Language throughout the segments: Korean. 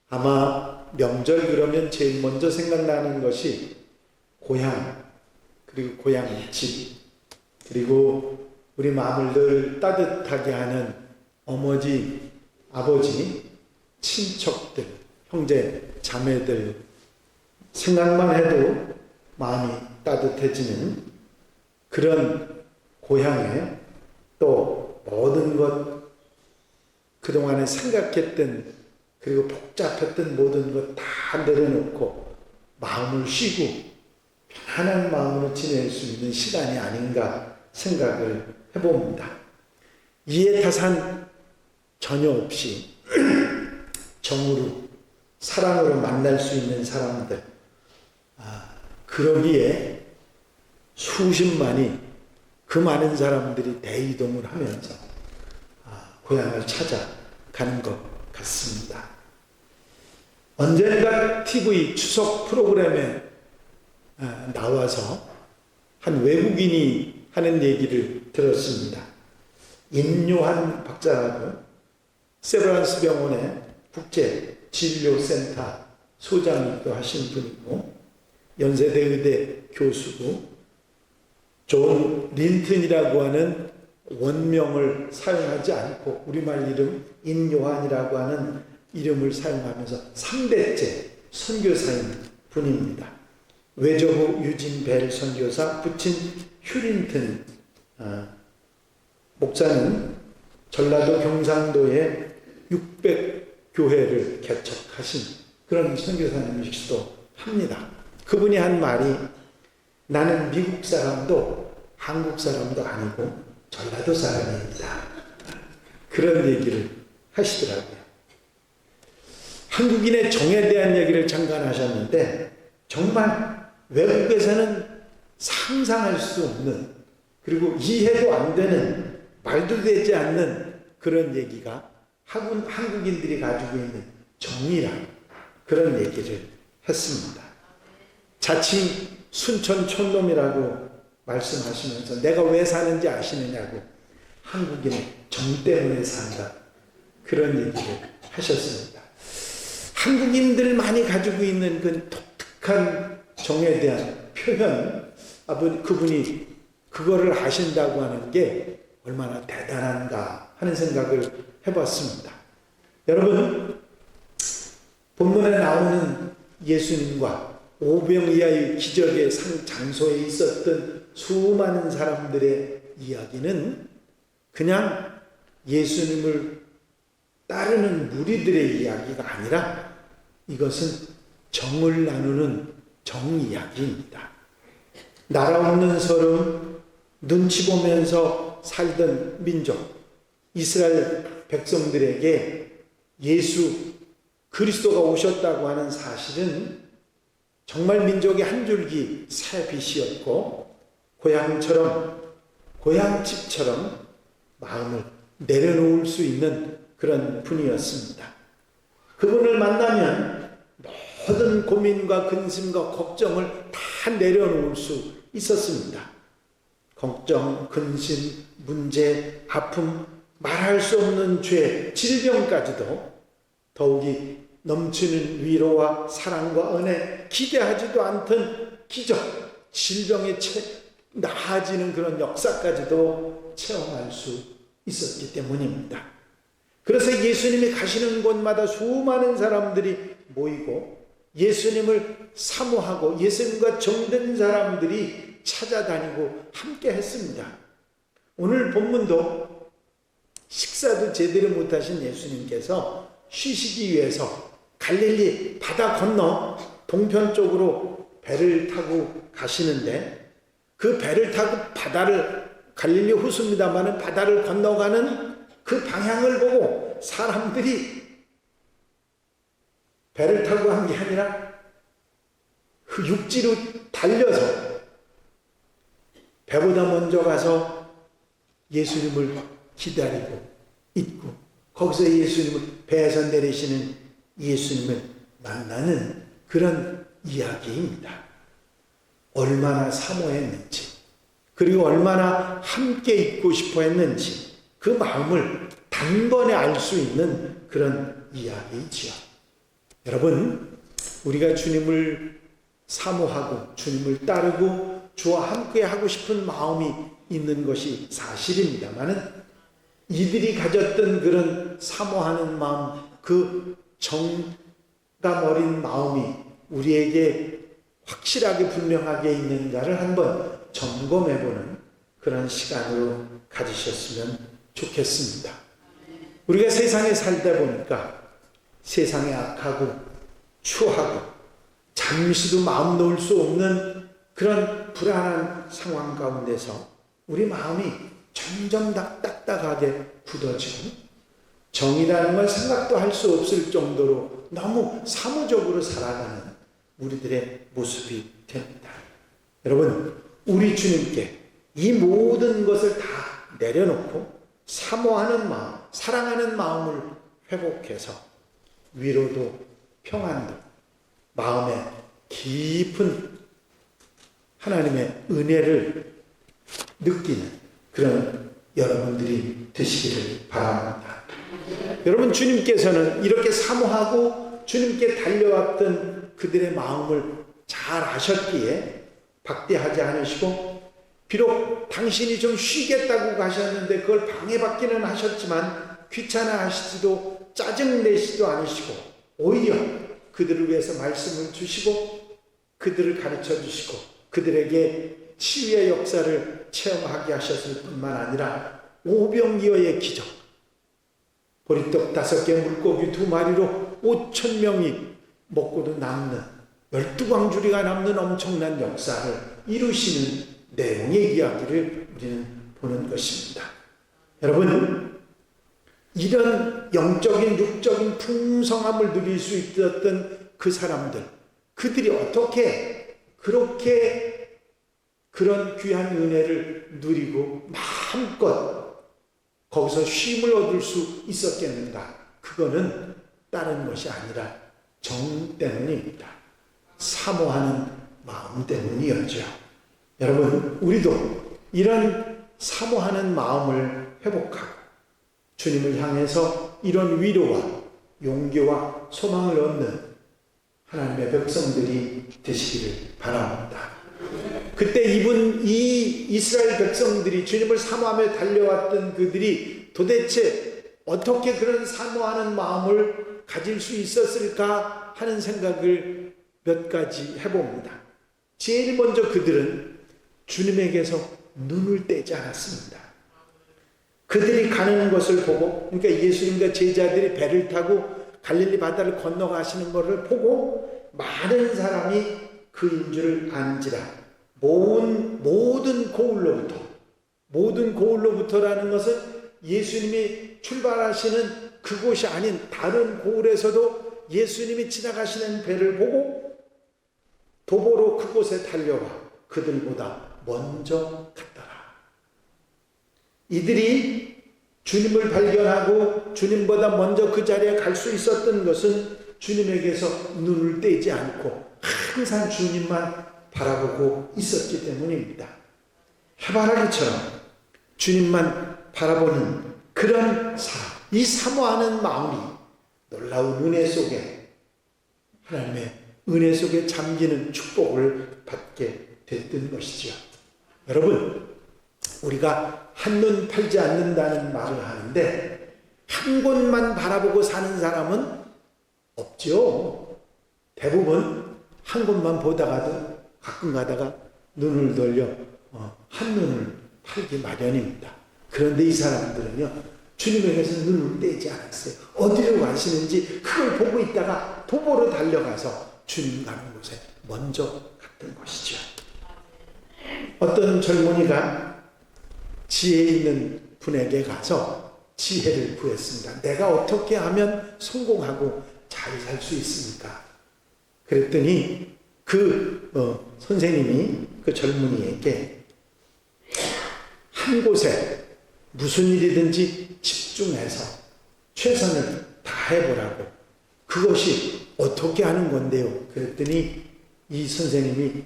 아마 명절 그러면 제일 먼저 생각나는 것이 고향, 그리고 고향집, 그리고 우리 마음을 늘 따뜻하게 하는 어머니, 아버지, 친척들, 형제, 자매들 생각만 해도 마음이 따뜻해지는 그런 고향에 또 모든 것 그동안에 생각했던 그리고 복잡했던 모든 것 다 내려놓고 마음을 쉬고 편안한 마음으로 지낼 수 있는 시간이 아닌가 생각을 해봅니다. 이해타산 전혀 없이 정으로 사랑으로 만날 수 있는 사람들, 그러기에 수십만이 그 많은 사람들이 대이동을 하면서 고향을 찾아가는 것 같습니다. 언젠가 TV 추석 프로그램에 나와서 한 외국인이 하는 얘기를 들었습니다. 임요한 박사라고 세브란스 병원의 국제진료센터 소장이기도 하신 분이고 연세대 의대 교수고 존 린튼이라고 하는 원명을 사용하지 않고 우리말 이름 임요한이라고 하는 이름을 사용하면서 3대째 선교사인 분입니다. 외조부 유진 벨 선교사, 부친 휴린튼 목사는 전라도 경상도에 600교회를 개척하신 그런 선교사님이시기도 합니다. 그분이 한 말이 나는 미국 사람도 한국 사람도 아니고 전라도 사람입니다. 그런 얘기를 하시더라고요. 한국인의 정에 대한 얘기를 잠깐 하셨는데 정말 외국에서는 상상할 수 없는 그리고 이해도 안 되는 말도 되지 않는 그런 얘기가 한국인들이 가지고 있는 정의란 그런 얘기를 했습니다. 자칭 순천 촌놈이라고 말씀하시면서 내가 왜 사는지 아시느냐고 한국인의 정 때문에 산다 그런 얘기를 하셨습니다. 한국인들만이 가지고 있는 그 독특한 정에 대한 표현, 그분이 그거를 하신다고 하는 게 얼마나 대단한가 하는 생각을 해봤습니다. 여러분, 본문에 나오는 예수님과 오병이어의 기적의 장소에 있었던 수많은 사람들의 이야기는 그냥 예수님을 따르는 무리들의 이야기가 아니라 이것은 정을 나누는 정 이야기입니다. 나라 없는 서름, 눈치 보면서 살던 민족, 이스라엘 백성들에게 예수 그리스도가 오셨다고 하는 사실은 정말 민족의 한 줄기 새빛이었고 고향처럼 고향집처럼 마음을 내려놓을 수 있는 그런 분이었습니다. 그분을 만나면 모든 고민과 근심과 걱정을 다 내려놓을 수 있었습니다. 걱정, 근심, 문제, 아픔, 말할 수 없는 죄, 질병까지도 더욱이 넘치는 위로와 사랑과 은혜, 기대하지도 않던 기적, 질병의 나아지는 그런 역사까지도 체험할 수 있었기 때문입니다. 그래서 예수님이 가시는 곳마다 수많은 사람들이 모이고 예수님을 사모하고 예수님과 정든 사람들이 찾아다니고 함께 했습니다. 오늘 본문도 식사도 제대로 못하신 예수님께서 쉬시기 위해서 갈릴리 바다 건너 동편 쪽으로 배를 타고 가시는데 그 배를 타고 갈릴리 호수입니다마는 바다를 건너가는 그 방향을 보고 사람들이 배를 타고 한 게 아니라 그 육지로 달려서 배보다 먼저 가서 예수님을 기다리고 있고 거기서 예수님을 배에서 내리시는 예수님을 만나는 그런 이야기입니다. 얼마나 사모했는지 그리고 얼마나 함께 있고 싶어 했는지 그 마음을 단번에 알 수 있는 그런 이야기이지요. 여러분, 우리가 주님을 사모하고 주님을 따르고 주와 함께 하고 싶은 마음이 있는 것이 사실입니다만은 이들이 가졌던 그런 사모하는 마음, 그 정감 어린 마음이 우리에게 확실하게 분명하게 있는가를 한번 점검해보는 그런 시간으로 가지셨으면 좋겠습니다. 우리가 세상에 살다 보니까 세상에 악하고 추하고 잠시도 마음 놓을 수 없는 그런 불안한 상황 가운데서 우리 마음이 점점 딱딱하게 굳어지고 정의라는 걸 생각도 할 수 없을 정도로 너무 사무적으로 살아가는 우리들의 모습이 됩니다. 여러분, 우리 주님께 이 모든 것을 다 내려놓고 사모하는 마음, 사랑하는 마음을 회복해서 위로도 평안도 마음에 깊은 하나님의 은혜를 느끼는 그런 여러분들이 되시기를 바랍니다. 여러분, 주님께서는 이렇게 사모하고 주님께 달려왔던 그들의 마음을 잘 아셨기에 박대하지 않으시고, 비록 당신이 좀 쉬겠다고 가셨는데 그걸 방해받기는 하셨지만 귀찮아하시지도 짜증내시지도 않으시고 오히려 그들을 위해서 말씀을 주시고 그들을 가르쳐 주시고 그들에게 치유의 역사를 체험하게 하셨을 뿐만 아니라 오병이어의 기적, 보리떡 5개 물고기 2마리로 5,000명이 먹고도 남는 12광주리가 남는 엄청난 역사를 이루시는 내용의 이야기를 우리는 보는 것입니다. 여러분, 이런 영적인 육적인 풍성함을 누릴 수 있었던 그 사람들, 그들이 어떻게 그렇게 그런 귀한 은혜를 누리고 마음껏 거기서 쉼을 얻을 수 있었겠는가? 그거는 다른 것이 아니라 정 때문입니다. 사모하는 마음 때문이었죠. 여러분, 우리도 이런 사모하는 마음을 회복하고 주님을 향해서 이런 위로와 용기와 소망을 얻는 하나님의 백성들이 되시기를 바랍니다. 그때 이 이스라엘 백성들이 주님을 사모하며 달려왔던 그들이 도대체 어떻게 그런 사모하는 마음을 가질 수 있었을까 하는 생각을 몇 가지 해봅니다. 제일 먼저 그들은 주님에게서 눈을 떼지 않았습니다. 그들이 가는 것을 보고, 그러니까 예수님과 제자들이 배를 타고 갈릴리 바다를 건너가시는 것을 보고 많은 사람이 그인 줄을 안지라. 모든 고을로부터라는 것은 예수님이 출발하시는 그곳이 아닌 다른 고을에서도 예수님이 지나가시는 배를 보고 도보로 그곳에 달려와 그들보다 먼저 갔더라. 이들이 주님을 발견하고 주님보다 먼저 그 자리에 갈 수 있었던 것은 주님에게서 눈을 떼지 않고 항상 주님만 바라보고 있었기 때문입니다. 해바라기처럼 주님만 바라보는 그런 사람, 이 사모하는 마음이 놀라운 은혜 속에, 하나님의 은혜 속에 잠기는 축복을 받게 됐던 것이죠. 여러분, 우리가 한눈 팔지 않는다는 말을 하는데 한 곳만 바라보고 사는 사람은 없죠. 대부분 한 곳만 보다가도 가끔 가다가 눈을 돌려 한눈을 팔기 마련입니다. 그런데 이 사람들은요, 주님에게서 눈을 떼지 않았어요. 어디로 가시는지 그걸 보고 있다가 도보로 달려가서 주님 가는 곳에 먼저 갔던 것이죠. 어떤 젊은이가 지혜 있는 분에게 가서 지혜를 구했습니다. 내가 어떻게 하면 성공하고 잘 살 수 있습니까? 그랬더니 선생님이 그 젊은이에게 한 곳에 무슨 일이든지 집중해서 최선을 다해보라고, 그것이 어떻게 하는 건데요? 그랬더니 이 선생님이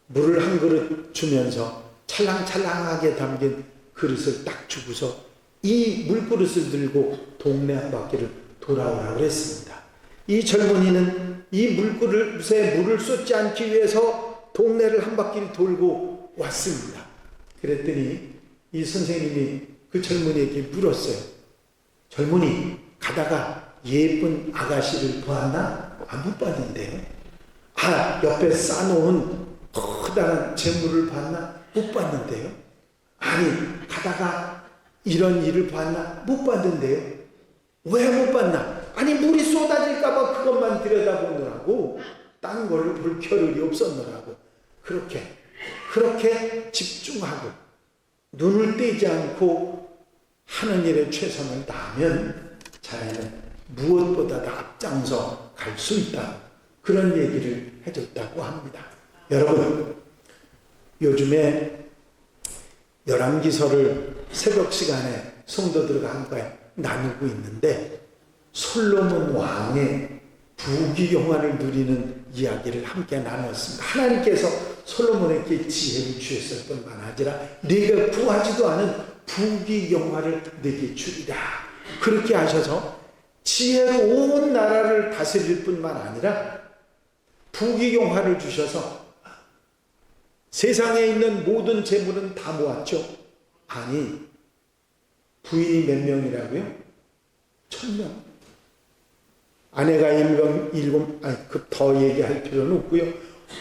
물을 한 그릇 주면서 찰랑찰랑하게 담긴 그릇을 딱 주고서 이 물그릇을 들고 동네 한 바퀴를 돌아오라고 했습니다. 이 젊은이는 이 물그릇에 물을 쏟지 않기 위해서 동네를 한 바퀴를 돌고 왔습니다. 그랬더니 이 선생님이 그 젊은이에게 물었어요. 젊은이, 가다가 예쁜 아가씨를 보았나? 못 봤는데요. 옆에 싸놓은 커다란 재물을 봤나? 못 봤는데요. 아니, 가다가 이런 일을 봤나? 못 봤는데요. 왜 못 봤나? 아니, 물이 쏟아질까봐 그것만 들여다보느라고 딴 걸 볼 겨를이 없었느라고. 그렇게 집중하고 눈을 떼지 않고 하는 일에 최선을 다하면 자네는 무엇보다도 앞장서 갈 수 있다. 그런 얘기를 해줬다고 합니다. 여러분, 요즘에 열왕기서를 새벽 시간에 성도들과 함께 나누고 있는데 솔로몬 왕의 부귀영화를 누리는 이야기를 함께 나눴습니다. 하나님께서 솔로몬에게 지혜를 주셨을 뿐만 아니라 네가 구하지도 않은 부귀영화를 내게 주리라. 그렇게 하셔서 지혜로 온 나라를 다스릴 뿐만 아니라 부귀영화를 주셔서 세상에 있는 모든 재물은 다 모았죠. 아니, 부인이 몇 명이라고요? 1000명. 아내가 더 얘기할 필요는 없고요.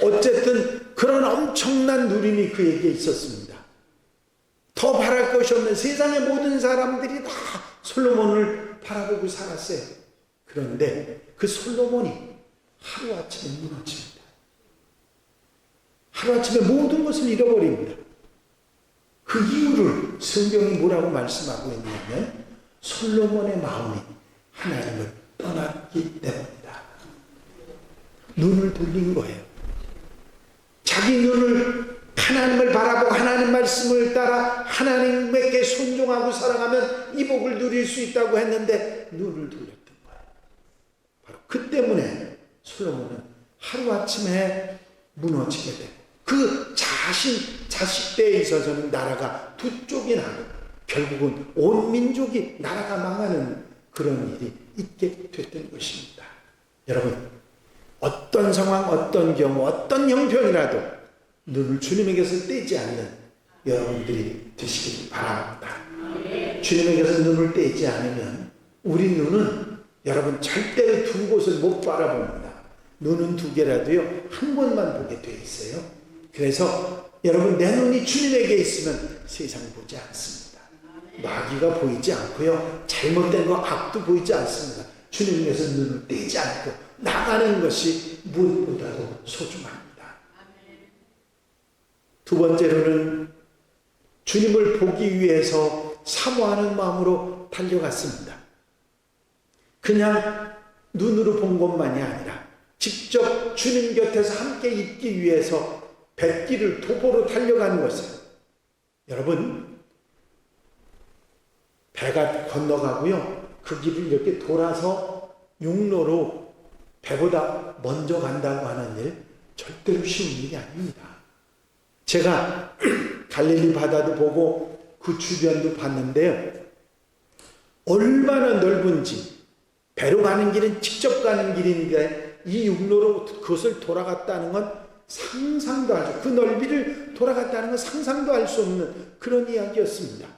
어쨌든 그런 엄청난 누림이 그에게 있었습니다. 더 바랄 것이 없는 세상의 모든 사람들이 다 솔로몬을 바라보고 살았어요. 그런데 그 솔로몬이 하루아침에 무너집니다. 하루아침에 모든 것을 잃어버립니다. 그 이유를 성경이 뭐라고 말씀하고 있냐면 솔로몬의 마음이 하나님을 떠났기 때문이다. 눈을 돌린 거예요. 자기 눈을 하나님을 바라보고 하나님 말씀을 따라 하나님께 순종하고 살아가면 이 복을 누릴 수 있다고 했는데 눈을 돌렸던 거예요. 바로 그 때문에 솔로몬은 하루아침에 무너지게 되고 그 자식대에 있어서는 나라가 두 쪽이 나고 결국은 온 민족이 나라가 망하는 그런 일이 있게 됐던 것입니다. 여러분, 어떤 상황, 어떤 경우, 어떤 형편이라도 눈을 주님에게서 떼지 않는 여러분들이 되시길 바랍니다. 주님에게서 눈을 떼지 않으면 우리 눈은 여러분 절대로 두 곳을 못 바라봅니다. 눈은 두 개라도요 한 곳만 보게 돼 있어요. 그래서 여러분 내 눈이 주님에게 있으면 세상 보지 않습니다. 마귀가 보이지 않고요 잘못된 거 악도 보이지 않습니다. 주님에게서 눈을 떼지 않고 나가는 것이 무엇보다도 소중합니다. 두 번째로는 주님을 보기 위해서 사모하는 마음으로 달려갔습니다. 그냥 눈으로 본 것만이 아니라 직접 주님 곁에서 함께 있기 위해서 뱃길을 도보로 달려가는 것을, 여러분 배가 건너가고요 그 길을 이렇게 돌아서 육로로 배보다 먼저 간다고 하는 일 절대로 쉬운 일이 아닙니다. 제가 갈릴리 바다도 보고 그 주변도 봤는데요 얼마나 넓은지, 배로 가는 길은 직접 가는 길인데 이 육로로 그것을 돌아갔다는 건 상상도 할 수, 그 넓이를 돌아갔다는 건 상상도 할 수 없는 그런 이야기였습니다.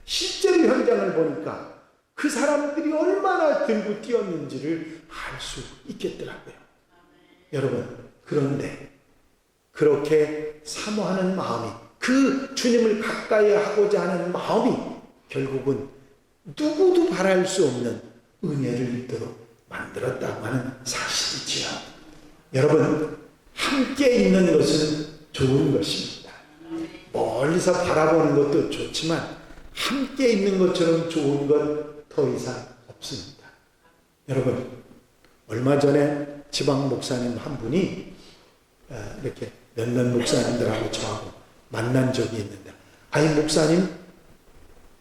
실제로 현장을 보니까 그 사람들이 얼마나 들고 뛰었는지를 알 수 있겠더라고요. 여러분, 그런데 그렇게 사모하는 마음이, 그 주님을 가까이 하고자 하는 마음이 결국은 누구도 바랄 수 없는 은혜를 입도록 만들었다고 하는 사실이지요. 여러분, 함께 있는 것은 좋은 것입니다. 멀리서 바라보는 것도 좋지만 함께 있는 것처럼 좋은 것 더 이상 없습니다. 여러분, 얼마 전에 지방 목사님 한 분이 이렇게 몇몇 목사님들하고 저하고 만난 적이 있는데, 아니 목사님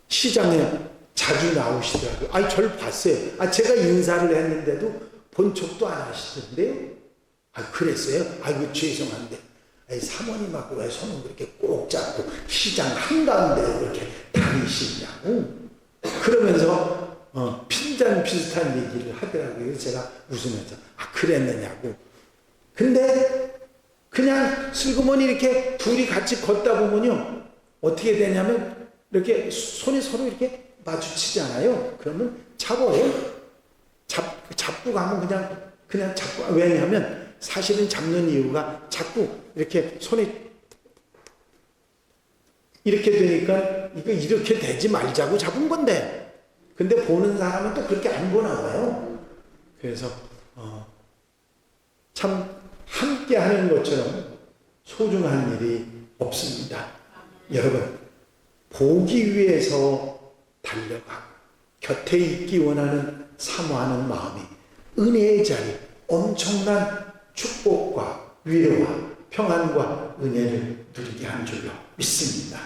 시장에 자주 나오시더라고요. 아니 저를 봤어요. 제가 인사를 했는데도 본 척도 안 하시던데요. 그랬어요? 아이고 죄송한데 사모님하고 왜 손을 그렇게 꼭 잡고 시장 한가운데 이렇게 다니시냐고. 그러면서 핀잔 비슷한 얘기를 하더라고요. 그래서 제가 웃으면서 그랬느냐고. 근데 그냥 슬그머니 이렇게 둘이 같이 걷다 보면요, 어떻게 되냐면 이렇게 손이 서로 이렇게 마주치잖아요. 그러면 잡아요. 잡고 가면 그냥 잡고. 왜냐하면 사실은 잡는 이유가 자꾸 이렇게 손이 이렇게 되니까 이거 이렇게 되지 말자고 잡은 건데, 근데 보는 사람은 또 그렇게 안 보나 봐요. 그래서 참 함께 하는 것처럼 소중한 일이 없습니다. 여러분, 보기 위해서 달려가 곁에 있기 원하는 사모하는 마음이 은혜의 자리, 엄청난 축복과 위로와 평안과 은혜를 누리게 한 줄로 믿습니다.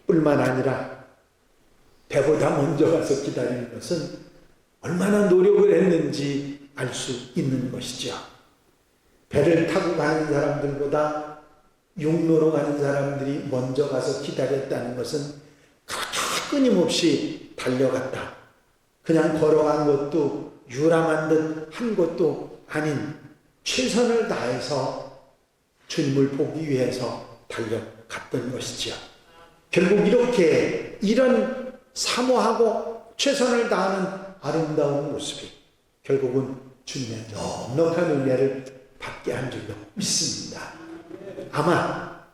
뿐만 아니라 배보다 먼저 가서 기다리는 것은 얼마나 노력을 했는지 알 수 있는 것이죠. 배를 타고 가는 사람들보다 육로로 가는 사람들이 먼저 가서 기다렸다는 것은 끊임없이 달려갔다. 그냥 걸어간 것도 유람한 듯 한 것도 아닌 최선을 다해서 주님을 보기 위해서 달려갔던 것이지요. 결국 이렇게 이런 사모하고 최선을 다하는 아름다운 모습이 결국은 주님의 넉넉한 은혜를 받게 한 줄로 믿습니다. 아마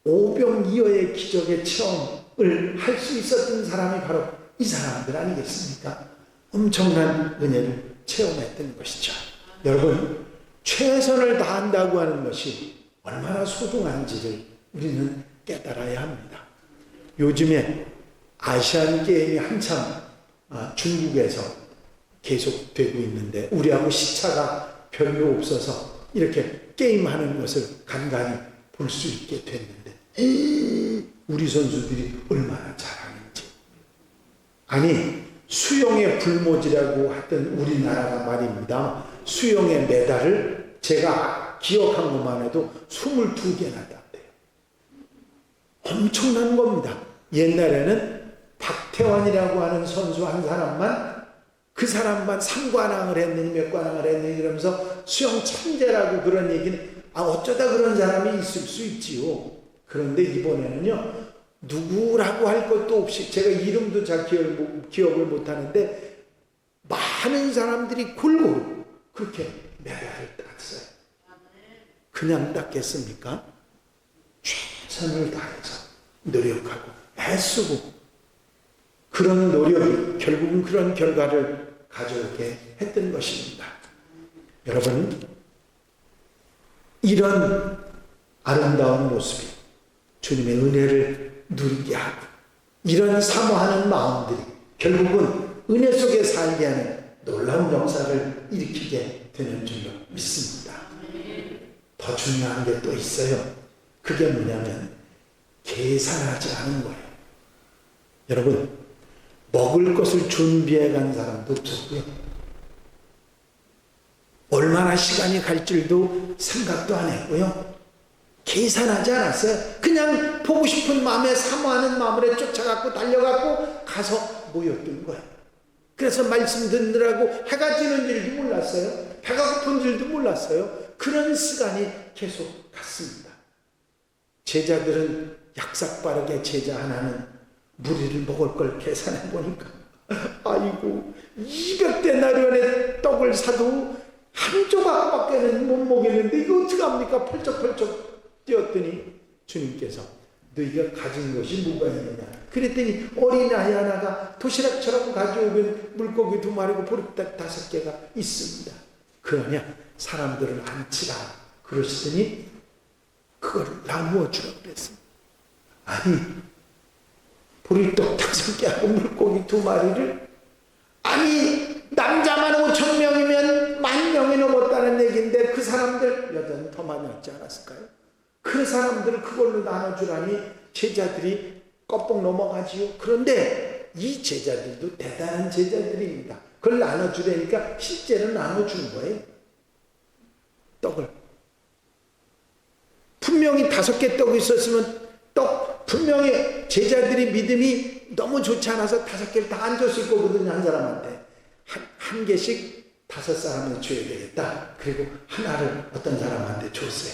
오병이어의 기적의 체험을 할 수 있었던 사람이 바로 이 사람들 아니겠습니까? 엄청난 은혜를 체험했던 것이죠. 여러분, 최선을 다한다고 하는 것이 얼마나 소중한지를 우리는 깨달아야 합니다. 요즘에 아시안 게임이 한참 중국에서 계속되고 있는데 우리하고 시차가 별로 없어서 이렇게 게임하는 것을 간간히 볼 수 있게 됐는데 우리 선수들이 얼마나 잘하는지. 아니, 수영의 불모지라고 하던 우리나라가 말입니다. 수영의 메달을 제가 기억한 것만 해도 22개나 땄대요. 엄청난 겁니다. 옛날에는 박태환이라고 하는 선수 한 사람만, 그 사람만 3관왕을 했느니 몇 관왕을 했느니 이러면서 수영 천재라고 그런 얘기는 어쩌다 그런 사람이 있을 수 있지요. 그런데 이번에는요, 누구라고 할 것도 없이, 제가 이름도 잘 기억을 못하는데 많은 사람들이 골고루 그렇게 메달을 땄어요. 그냥 땄겠습니까? 최선을 다해서 노력하고 애쓰고, 그런 노력이 결국은 그런 결과를 가져오게 했던 것입니다. 여러분, 이런 아름다운 모습이 주님의 은혜를 누리게 하고 이런 사모하는 마음들이 결국은 은혜 속에 살게 하는 놀라운 역사를 일으키게 되는 줄로 믿습니다. 더 중요한 게 또 있어요. 그게 뭐냐면 계산하지 않은 거예요. 여러분, 먹을 것을 준비해 간 사람도 없었고요. 얼마나 시간이 갈 줄도 생각도 안 했고요. 계산하지 않았어요. 그냥 보고 싶은 마음에 사모하는 마음으로 쫓아갖고 달려갖고 가서 모였던 거예요. 그래서 말씀 듣느라고 해가 지는 줄도 몰랐어요. 배가 고픈 줄도 몰랐어요. 그런 시간이 계속 갔습니다. 제자들은 약삭빠르게 제자 하나는 무리를 먹을 걸 계산해 보니까 아이고 200데나리온의 떡을 사도 한 조각밖에는 못 먹였는데 이거 어떡합니까? 펄쩍펄쩍 뛰었더니 주님께서 너희가 가진 것이 뭐가 있느냐 그랬더니 어린아이 하나가 도시락처럼 가져오면 물고기 2마리고 보리떡 5개가 있습니다. 그러냐 사람들을 앉히라 그러시더니 그걸 나누어 주라고 그랬습니다. 아니 보리떡 5개하고 물고기 2마리를, 아니 남자만 5,000명이면 10,000명이 넘었다는 얘기인데 그 사람들 여자는 더 많았지 않았을까요? 그 사람들을 그걸로 나눠주라니 제자들이 껍벅 넘어가지요. 그런데 이 제자들도 대단한 제자들입니다. 그걸 나눠주려니까 실제로 나눠준 거예요. 떡을. 분명히 5개 떡이 있었으면 분명히 제자들이 믿음이 너무 좋지 않아서 5개를 다 안 줬을 거거든요. 한 사람한테 한 개씩 5사람에 줘야 되겠다. 그리고 하나를 어떤 사람한테 줬어요.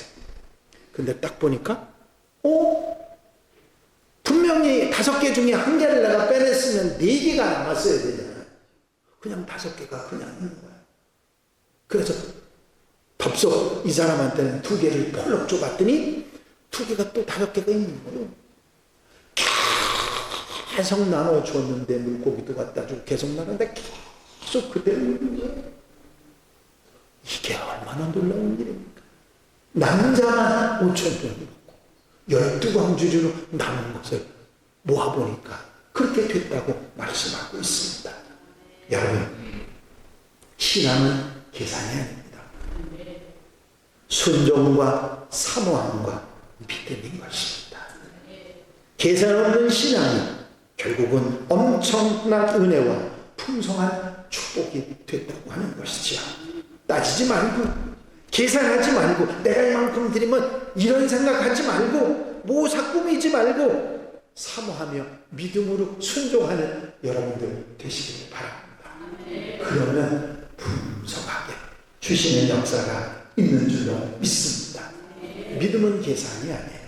근데 딱 보니까 분명히 5개 중에 1개를 내가 빼냈으면 4개가 남았어야 되잖아요. 그냥 5개가 그냥 있는 거야. 그래서 덥석 이 사람한테는 2개를 펄럭 줘봤더니 2개가 또 5개가 있는 거예요. 계속 나눠줬는데, 물고기도 갖다 주고 계속 나눴는데 계속 그대로 있는 거예요. 이게 얼마나 놀라운 일입니까? 남자만 5,000원을 받고 12광주리로 남은 것을 모아보니까 그렇게 됐다고 말씀하고 있습니다. 여러분, 신앙은 계산이 아닙니다. 순종과 사모함과 믿음인 것입니다. 계산 없는 신앙이 결국은 엄청난 은혜와 풍성한 축복이 됐다고 하는 것이죠. 따지지 말고, 계산하지 말고, 내가 이만큼 드리면 이런 생각하지 말고, 모사꾸미지 말고, 사모하며 믿음으로 순종하는 여러분들 되시길 바랍니다. 그러면 풍성하게 주시는 역사가 있는 줄로 믿습니다. 믿음은 계산이 아니에요.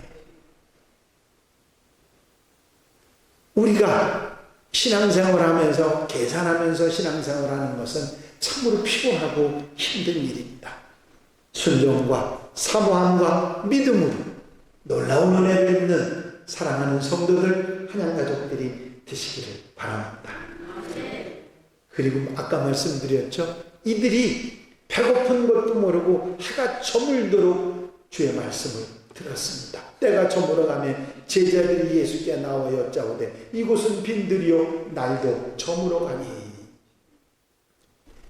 우리가 신앙생활하면서 계산하면서 신앙생활하는 것은 참으로 피곤하고 힘든 일입니다. 순종과 사모함과 믿음으로 놀라운 은혜를 입는 사랑하는 성도들, 한양가족들이 되시기를 바랍니다. 그리고 아까 말씀드렸죠. 이들이 배고픈 것도 모르고 해가 저물도록 주의 말씀을 들었습니다. 때가 저물어가며 제자들이 예수께 나와 여짜오되 이곳은 빈들이요 날도 저물어가니.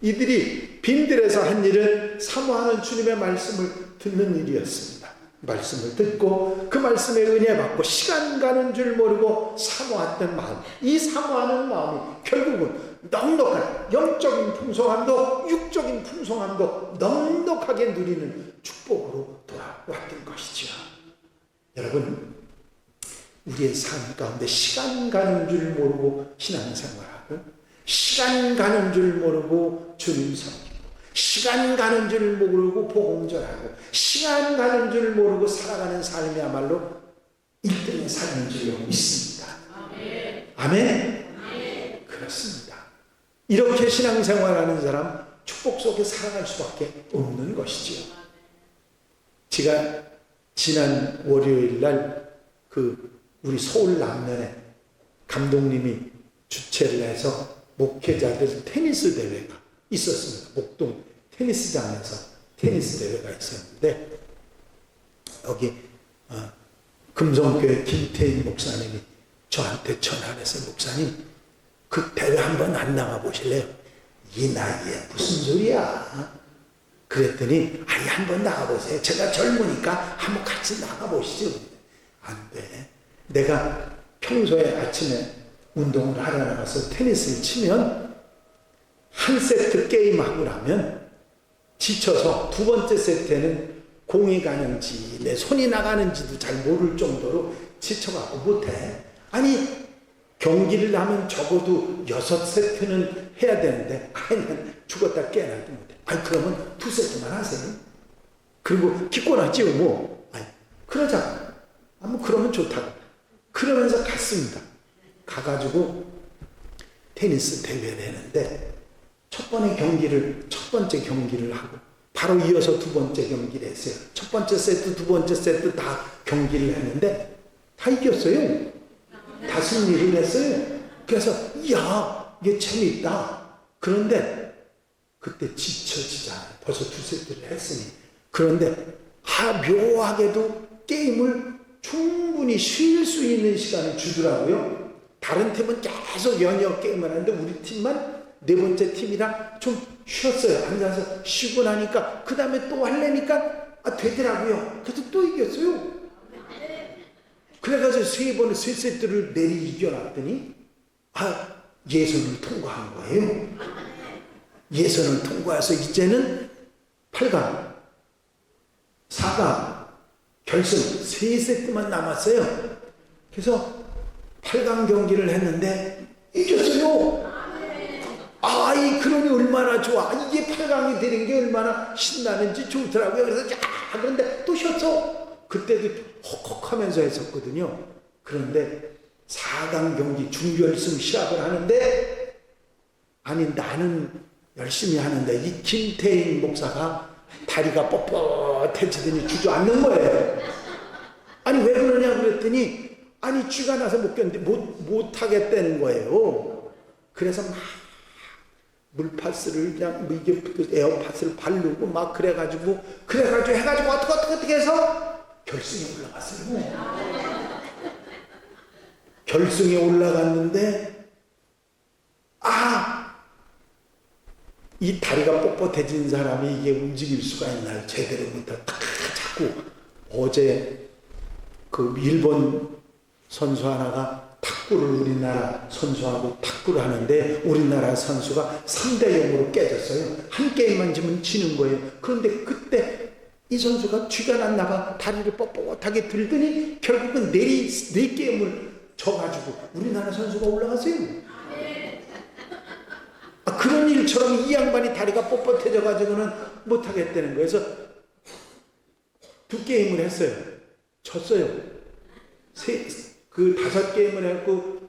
이들이 빈들에서 한 일은 사모하는 주님의 말씀을 듣는 일이었습니다. 말씀을 듣고 그 말씀에 은혜 받고 시간 가는 줄 모르고 사모했던 마음, 이 사모하는 마음이 결국은 넉넉한 영적인 풍성함도 육적인 풍성함도 넉넉하게 누리는 축복으로 돌아왔던 것이죠. 여러분, 우리의 삶 가운데 시간 가는 줄 모르고 신앙생활하고, 시간 가는 줄 모르고 주님 섬기고, 시간 가는 줄 모르고 복음전하고, 시간 가는 줄 모르고 살아가는 삶이야말로 1등의 삶인 줄로 믿습니다. 아멘. 그렇습니다. 이렇게 신앙생활하는 사람 축복 속에 살아갈 수밖에 없는 것이지요. 제가 지난 월요일 날 우리 서울 남면에 감독님이 주최를 해서 목회자들 테니스 대회가 있었습니다. 목동 테니스장에서 테니스 대회가 있었는데, 여기 금성교회 김태인 목사님이 저한테 전화를 해서, 목사님 그 대회 한번 안 나가 보실래요? 이 나이에 무슨 소리야? 그랬더니 아니 한번 나가보세요. 제가 젊으니까 한번 같이 나가보시죠. 안 돼. 내가 평소에 아침에 운동을 하러 나가서 테니스를 치면 한 세트 게임하고 나면 지쳐서 두 번째 세트에는 공이 가는지 내 손이 나가는지도 잘 모를 정도로 지쳐가고 못해. 아니 경기를 하면 적어도 6세트는 해야 되는데 난 죽었다 깨어나도 못해. 아니 그러면 2세트만 하세요. 그리고 기권하지요 뭐. 아니 그러자. 뭐 그러면 좋다고. 그러면서 갔습니다. 가가지고 테니스 대회를 했는데 첫 번째 경기를 하고 바로 이어서 두 번째 경기를 했어요. 첫 번째 세트, 두 번째 세트 다 경기를 했는데 다 이겼어요. 다 승리를 했어요. 그래서 이야 이게 재밌다. 그런데 그때 지쳐지잖아요. 벌써 2세트를 했으니. 그런데 묘하게도 게임을 충분히 쉴 수 있는 시간을 주더라고요. 다른 팀은 계속 연이어 게임을 하는데 우리 팀만 네 번째 팀이랑 좀 쉬었어요. 앉아서 쉬고 나니까 그 다음에 또 하려니까 되더라고요. 그래서 또 이겼어요. 그래가지고 3세트를 내리 이겨놨더니 예선을 통과한 거예요. 예선을 통과해서 이제는 8강, 4강, 결승 3세트만 남았어요. 그래서 8강 경기를 했는데 이겼어요. 그러니 얼마나 좋아. 이게 8강이 되는 게 얼마나 신나는지 좋더라고요. 그래서 그런데 또 졌어. 그때도 헉헉하면서 했었거든요. 그런데 4강 경기 준결승 시합을 하는데 나는 열심히 하는데 이 김태인 목사가 다리가 뻣뻣해지더니 주저앉는 거예요. 왜 그러냐 그랬더니 쥐가 나서 못 견디 못 하겠다는 거예요. 그래서 막 물파스를 그냥 이게 에어파스를 바르고 막 그래가지고 해가지고 어떻게 해서 결승에 올라갔어요. 결승에 올라갔는데 이 다리가 뻣뻣해진 사람이 이게 움직일 수가 있나요? 제대로 못하고 자꾸 어제 그 일본 선수 하나가 탁구를 우리나라 선수하고 탁구를 하는데 우리나라 선수가 3대 0으로 깨졌어요. 한 게임만 지면 지는 거예요. 그런데 그때 이 선수가 쥐가 났나 봐. 다리를 뻣뻣하게 들더니 결국은 네 게임을 져가지고 우리나라 선수가 올라갔어요. 그런 일처럼 이 양반이 다리가 뻣뻣해져가지고는 못하겠다는 거예요. 그래서 2게임을 했어요. 졌어요. 5게임을 했고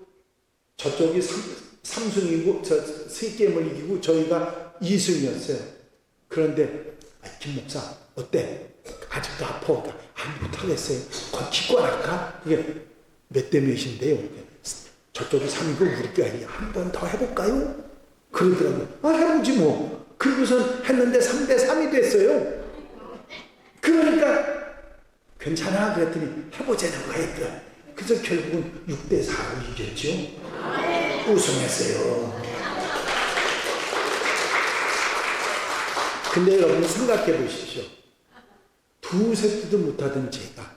저쪽이 3승이고 3게임을 이기고 저희가 2승이었어요. 그런데 김 목사 어때? 아직도 아파? 못하겠어요. 기권할까? 그게 몇 대 몇인데요. 저쪽이 3이고 우리가 한 번 더 해볼까요? 그러더라고요. 해보지 뭐. 그러고선 했는데 3대 3이 됐어요. 그러니까 괜찮아 그랬더니 해보자는 거예요. 그래서 결국은 6대 4로 이겼죠. 우승했어요. 근데 여러분 생각해 보십시오. 2세트도 못하던 제가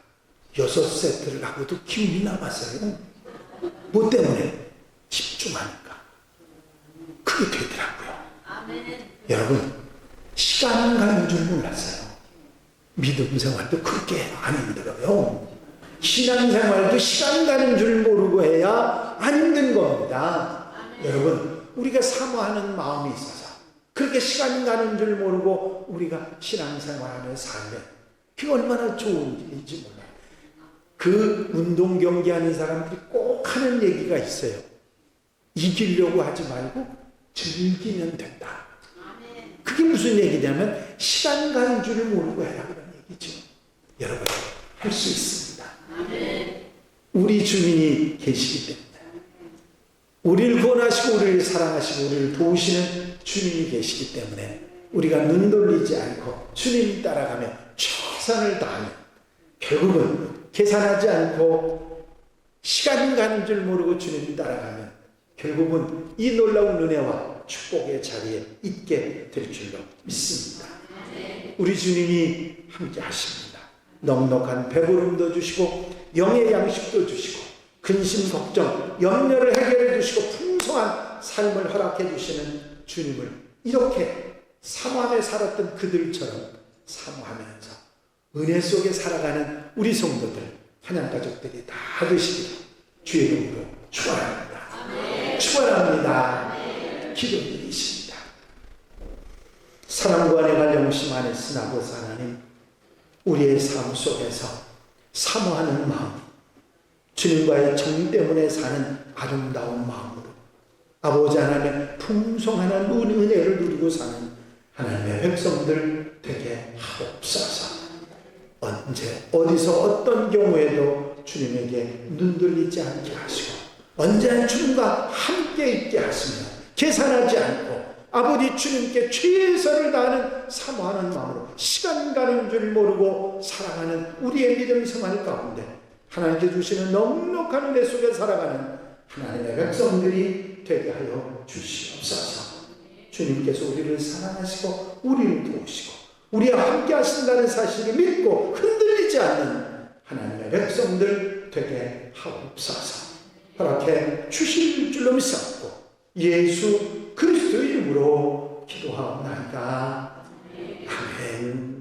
6세트를 하고도 기운이 남았어요. 뭐 때문에? 집중하니까. 그게 되더라고요. 여러분, 시간 가는 줄 몰랐어요. 믿음 생활도 그렇게 안 힘들어요. 신앙생활도 시간 가는 줄 모르고 해야 안 힘든 겁니다. 여러분, 우리가 사모하는 마음이 있어서 그렇게 시간 가는 줄 모르고 우리가 신앙생활을 살면 그게 얼마나 좋은 일인지 몰라요. 그 운동 경기하는 사람들이 꼭 하는 얘기가 있어요. 이기려고 하지 말고 즐기면 된다. 그게 무슨 얘기냐면 시간 가는 줄을 모르고 해라 그런 얘기죠. 여러분, 할 수 있습니다. 우리 주님이 계시기 때문에 우리를 구원하시고 우리를 사랑하시고 우리를 도우시는 주님이 계시기 때문에 우리가 눈 돌리지 않고 주님 따라가며 최선을 다하면 결국은 계산하지 않고 시간 가는 줄 모르고 주님 따라가면 결국은 이 놀라운 은혜와 축복의 자리에 있게 될 줄로 믿습니다. 우리 주님이 함께 하십니다. 넉넉한 배부름도 주시고 영의 양식도 주시고 근심 걱정 염려를 해결해 주시고 풍성한 삶을 허락해 주시는 주님을 이렇게 사모하며 살았던 그들처럼 사모하면서 은혜 속에 살아가는 우리 성도들 하나님 가족들이 다 되시기를 주의 이름으로 축원합니다. 축원합니다. 기도드리십니다. 사랑과 은혜 관련없이 안에 쓰나보사 하나님, 우리의 삶 속에서 사모하는 마음, 주님과의 정 때문에 사는 아름다운 마음으로 아버지 하나님의 풍성한 은혜를 누리고 사는 하나님의 백성들 되게 하옵소서. 언제 어디서 어떤 경우에도 주님에게 눈돌리지 않게 하시고 언제나 주님과 함께 있게 하시며 계산하지 않고 아버지 주님께 최선을 다하는 사모하는 마음으로 시간 가는 줄 모르고 살아가는 우리의 믿음 생활 가운데 하나님께 주시는 넉넉한 은혜 속에 살아가는 하나님의 백성들이 되게 하여 주시옵소서. 주님께서 우리를 사랑하시고 우리를 도우시고 우리와 함께 하신다는 사실을 믿고 흔들리지 않는 하나님의 백성들 되게 하옵소서. 허락해 주실 줄로 믿사옵고 예수 그리스도의 이름으로 기도하옵나이다. 아멘.